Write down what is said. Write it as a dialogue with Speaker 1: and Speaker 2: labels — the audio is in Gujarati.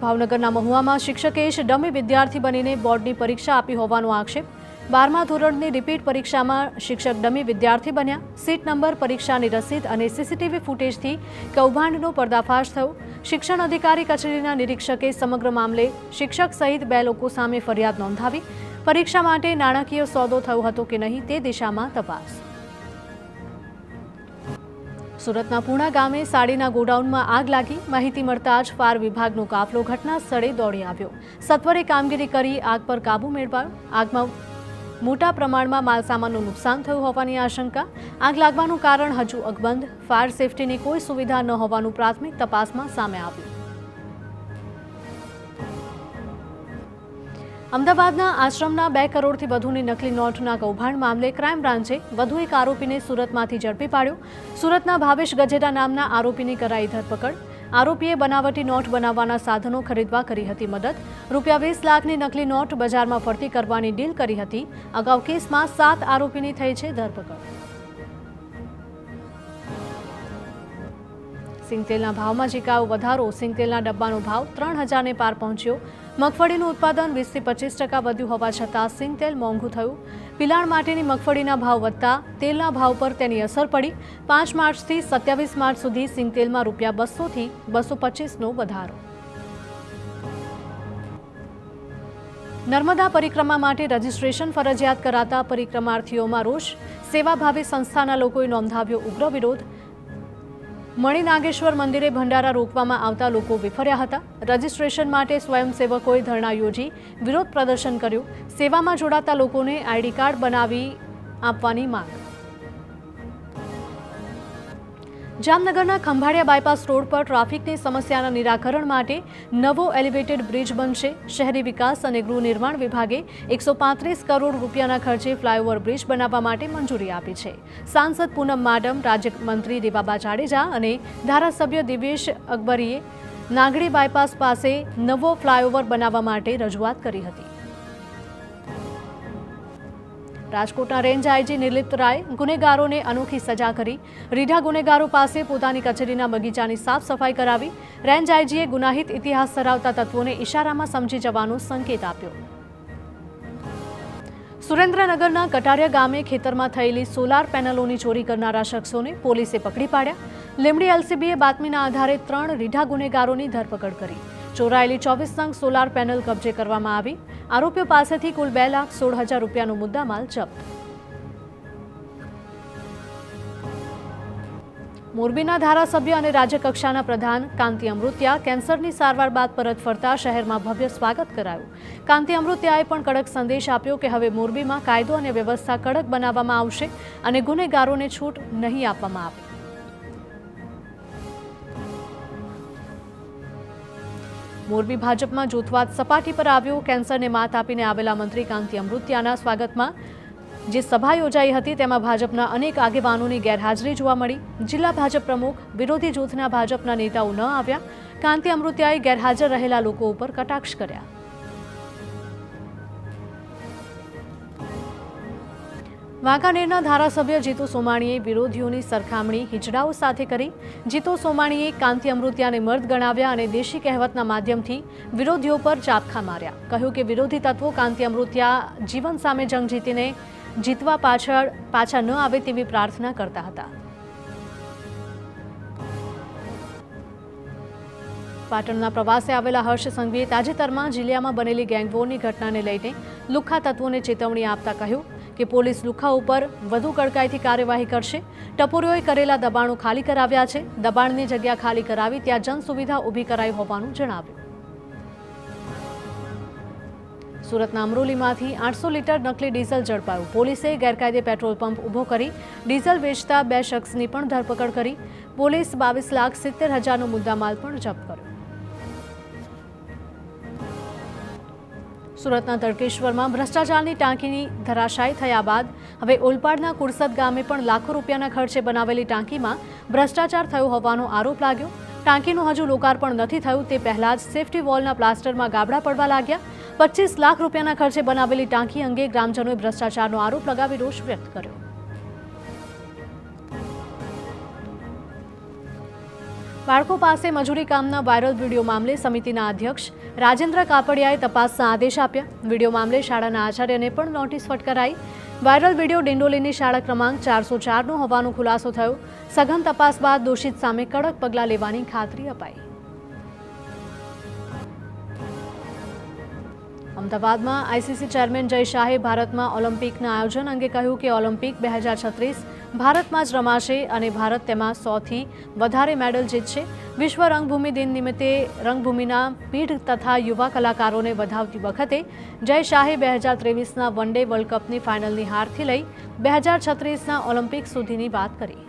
Speaker 1: ભાવનગરના મહુવામાં શિક્ષકે જ ડમી વિદ્યાર્થી બનીને બોર્ડની પરીક્ષા આપી હોવાનો આક્ષેપ। 12મા ધોરણની રિપીટ પરીક્ષામાં શિક્ષક ડમી વિદ્યાર્થી બન્યા। સીટ નંબર, પરીક્ષાની રસીદ અને સીસીટીવી ફૂટેજથી કૌભાંડનો પર્દાફાશ થયો। શિક્ષણ અધિકારી કચેરીના નિરીક્ષકે સમગ્ર મામલે શિક્ષક સહિત 2 લોકો સામે ફરિયાદ નોંધાવી। પરીક્ષા માટે નાણાકીય સોદો થયો હતો કે નહીં તે દિશામાં તપાસ। સુરતના પૂણા ગામે સાડીના ગોડાઉનમાં આગ લાગી। માહિતી મળતા જ ફાયર વિભાગનો કાફલો ઘટના સ્થળે દોડી આવ્યો। સત્વરે કામગીરી કરી આગ પર કાબુ મેળવાયો। આગમાં મોટા પ્રમાણમાં માલસામાનનું નુકસાન થયું હોવાની આશંકા। આગ લાગવાનું કારણ હજુ અકબંધ। ફાયર સેફટીની કોઈ સુવિધા ન હોવાનું પ્રાથમિક તપાસમાં સામે આવ્યું। અમદાવાદના આશ્રમના 2 કરોડથી વધુની નકલી નોટના કૌભાંડ મામલે ક્રાઇમ બ્રાન્ચે વધુ એક આરોપીને સુરતમાંથી ઝડપી પાડ્યો। સુરતના ભાવેશ ગજેરા નામના આરોપીની કરાઈ ધરપકડ। આરોપીએ બનાવટી નોટ બનાવવાના સાધનો ખરીદવા કરી હતી મદદ। રૂપિયા 20 લાખની નકલી નોટ બજારમાં ફરતી કરવાની ડીલ કરી હતી। અગાઉ કેસમાં 7 આરોપીની થઈ છે ધરપકડ। સિંગતેલના ભાવમાં ઝીકાયો વધારો। સિંગતેલના ડબ્બાનો ભાવ 3000ને પાર પહોંચ્યો। મગફળીનું ઉત્પાદન 20-25% વધ્યું હોવા છતાં સિંગતેલ મોંઘું થયું। પિલાણ માટેની મગફળીના ભાવ વધતા તેલના ભાવ પર તેની અસર પડી। 5 માર્ચથી 27 માર્ચ સુધી સિંગતેલમાં રૂપિયા 200થી 225નો વધારો। નર્મદા પરિક્રમા માટે રજીસ્ટ્રેશન ફરજિયાત કરાતા પરિક્રમાર્થીઓમાં રોષ। સેવાભાવી સંસ્થાના લોકોએ નોંધાવ્યો ઉગ્ર વિરોધ। મણિનાગેશ્વર મંદિરે ભંડારા રોકવામાં આવતા લોકો વિફર્યા હતા। રજીસ્ટ્રેશન માટે સ્વયંસેવકોએ ધરણા યોજી વિરોધ પ્રદર્શન કર્યું। સેવામાં જોડાતા લોકોને આઈડી કાર્ડ બનાવી આપવાની માંગ। જામનગરના ખંભાળિયા બાયપાસ રોડ પર ટ્રાફિકની સમસ્યાના નિરાકરણ માટે નવો એલિવેટેડ બ્રિજ બનશે। શહેરી વિકાસ અને ગૃહ નિર્માણ વિભાગે 135 કરોડ રૂપિયાના ખર્ચે ફ્લાયઓવર બ્રિજ બનાવવા માટે મંજૂરી આપી છે। સાંસદ પૂનમ માડમ, રાજ્યમંત્રી રીવાબા જાડેજા અને ધારાસભ્ય દિવેશ અકબરીએ નાગડી બાયપાસ પાસે નવો ફ્લાયઓવર બનાવવા માટે રજૂઆત કરી હતી। રાજકોટના રેન્જ આઈજી નિર્લિપ્ત રાય ગુનેગારોને અનોખી સજા કરી। રીઢા ગુનેગારો પાસે પોતાની કચેરીના બગીચાની સાફ સફાઈ કરાવી। રેન્જ આઈજીએ ગુનાહિત ઇતિહાસ ધરાવતા તત્વોને ઇશારામાં સમજી જવાનો સંકેત આપ્યો। સુરેન્દ્રનગરના કટારિયા ગામે ખેતરમાં થયેલી સોલાર પેનલોની ચોરી કરનારા શખ્સોને પોલીસે પકડી પાડ્યા। લીંબડી એલસીબીએ બાતમીના આધારે 3 રીઢા ગુનેગારોની ધરપકડ કરી। ચોરાયેલી 24 નંગ સોલાર પેનલ કબજે કરવામાં આવી। આરોપીઓ પાસેથી કુલ 2,16,000 રૂપિયાનો મુદ્દામાલ જપ્ત। મોરબીના ધારાસભ્ય અને રાજ્યકક્ષાના પ્રધાન કાંતિ અમૃતિયા કેન્સરની સારવાર બાદ પરત ફરતા શહેરમાં ભવ્ય સ્વાગત કરાયું। કાંતિ અમૃતિયાએ પણ કડક સંદેશ આપ્યો કે હવે મોરબીમાં કાયદો અને વ્યવસ્થા કડક બનાવવામાં આવશે અને ગુનેગારોને છૂટ નહીં આપવામાં આવે। મોરબી ભાજપમાં જૂથવાદ સપાટી પર આવ્યો। કેન્સરને માત આપીને આવેલા મંત્રી કાંતિ અમૃતિયાના સ્વાગતમાં જે સભા યોજાઈ હતી તેમાં ભાજપના અનેક આગેવાનોની ગેરહાજરી જોવા મળી। જિલ્લા ભાજપ પ્રમુખ, વિરોધી જૂથના ભાજપના નેતાઓ ન આવ્યા। કાંતિ અમૃતિયાએ ગેરહાજર રહેલા લોકો ઉપર કટાક્ષ કર્યા। વાંકાનેરના ધારાસભ્ય જીતુ સોમાણીએ વિરોધીઓની સરખામણી હિજડાઓ સાથે કરી। જીતુ સોમાણીએ કાંતિ અમૃતિયાને મર્દ ગણાવ્યા અને દેશી કહેવતના માધ્યમથી વિરોધીઓ પર ચાપખા માર્યા। કહ્યું કે વિરોધી તત્વો કાંતિ અમૃતિયા જીવન સામે જંગ જીતીને જીતવા પાછા ન આવે તેવી પ્રાર્થના કરતા હતા। પાટણના પ્રવાસે આવેલા હર્ષ સંઘવીએ તાજેતરમાં જિલ્લામાં બનેલી ગેંગવોરની ઘટનાને લઈને લુખ્ખા તત્વોને ચેતવણી આપતા કહ્યું કે પોલીસ લુખ્ખા ઉપર વધુ કડકાઈથી કાર્યવાહી કરશે। ટપોરીઓએ કરેલા દબાણો ખાલી કરાવ્યા છે। દબાણની જગ્યા ખાલી કરાવી ત્યાં જન સુવિધા ઊભી કરાઈ હોવાનું જણાવ્યું। સુરતના અમરોલીમાંથી 800 લીટર નકલી ડીઝલ ઝડપાયું। પોલીસે ગેરકાયદે પેટ્રોલ પંપ ઊભો કરી ડીઝલ વેચતા 2 શખ્સની પણ ધરપકડ કરી। પોલીસ 22,70,000નો મુદ્દામાલ પણ જપ્ત કર્યો। સુરતના તડકેશ્વરમાં ભ્રષ્ટાચારની ટાંકીની ધરાશાયી થયા બાદ હવે ઓલપાડના કુરસદ ગામે પણ લાખો રૂપિયાના ખર્ચે બનાવેલી ટાંકીમાં ભ્રષ્ટાચાર થયો હોવાનો આરોપ લાગ્યો। ટાંકીનું હજુ લોકાર્પણ નથી થયું તે પહેલા જ સેફટી વોલના પ્લાસ્ટરમાં ગાબડા પડવા લાગ્યા। 25 લાખ રૂપિયાના ખર્ચે બનાવેલી ટાંકી અંગે ગ્રામજનોએ ભ્રષ્ટાચારનો આરોપ લગાવી રોષ વ્યક્ત કર્યો। બાળકો પાસે મજૂરી કામના વાયરલ વિડીયો મામલે સમિતિના અધ્યક્ષ રાજેન્દ્ર કાપડિયાએ તપાસના આદેશ આપ્યા. વિડીયો મામલે શાળાના આચાર્યને પણ નોટિસ ફટકારાઈ. વાયરલ વિડીયો ડિંડોલીની શાળા ક્રમાંક 404નો હોવાનો ખુલાસો થયો. સઘન તપાસ બાદ દોષિત સામે કડક પગલાં લેવાની ખાતરી અપાઈ. અમદાવાદમાં આઈસીસી ચેરમેન જય શાહે ભારતમાં ઓલિમ્પિકના આયોજન અંગે કહ્યું કે ઓલિમ્પિક 2036 ભારતમાં જ રમાશે અને ભારત તેમાં 100થી વધારે મેડલ જીતશે. વિશ્વ રંગભૂમિ દિન નિમિત્તે રંગભૂમિના પીઢ તથા યુવા કલાકારોને વધાવતી વખતે જય શાહે 2023ના વન ડે વર્લ્ડ કપની ફાઇનલની હારથી લઈ 2036ના ઓલિમ્પિક સુધીની વાત કરી.